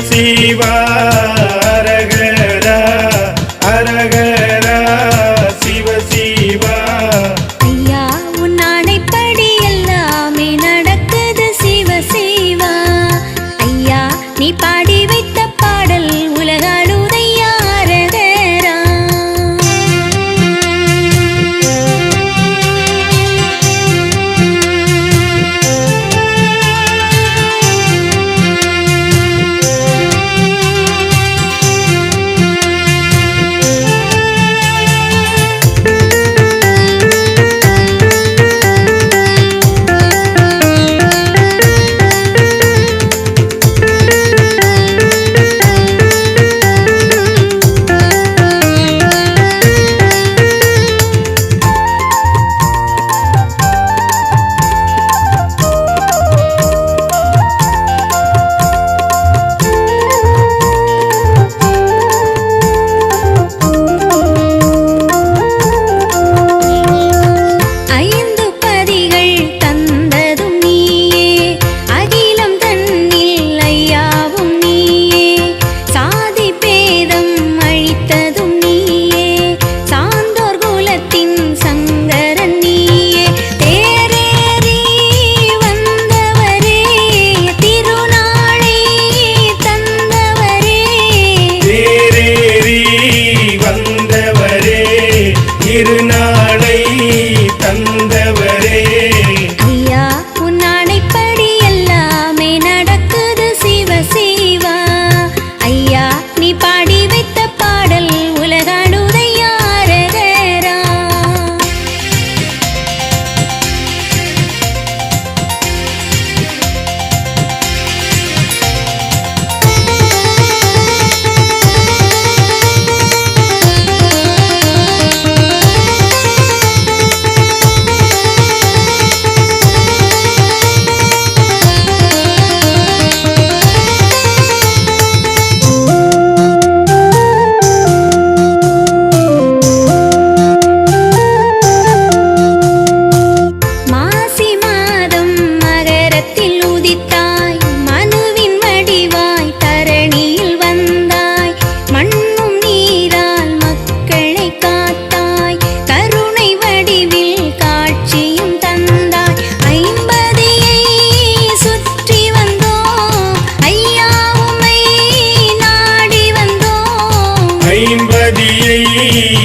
சிவா அரகரா அரகரா சிவ சிவா. ஐயா உன் ஆணைப்படி எல்லாமே நடக்குது சிவ சிவா. ஐயா நீ பாடி வைத்த பாடல் உலகாளுதையா அரகரா. திருநாளை தந்தவரே ஐயா உன் ஆணைப்படி எல்லாமே நடக்குது சிவ சிவா. ஐயா நீ பாடி வைத்த பாடல் உலகாளுதையா அரகரா.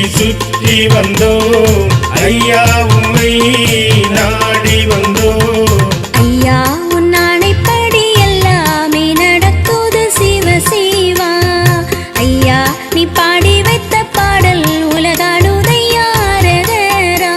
சுற்றி வந்தோம் ஐயா உம்மை நாடி வந்தோம். ஐயா உன் ஆணைப்படி எல்லாமே நடக்குது சிவ சிவா. ஐயா நீ பாடி வைத்த பாடல் உலகாளுதையா அரகரா.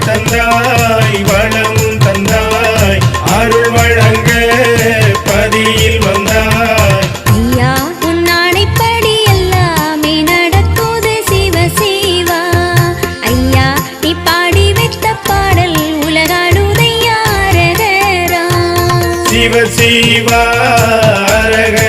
தந்தாய் வளம் தந்தாய் அருள் வழங்க பதியில் வந்தாய். ஐயா உன் ஆணைப்படி எல்லாமே நடக்குது சிவ சிவா. ஐயா நீ பாடி வைத்த பாடல் உலகாளுதையா அரகரா. சிவ சிவா அரகரா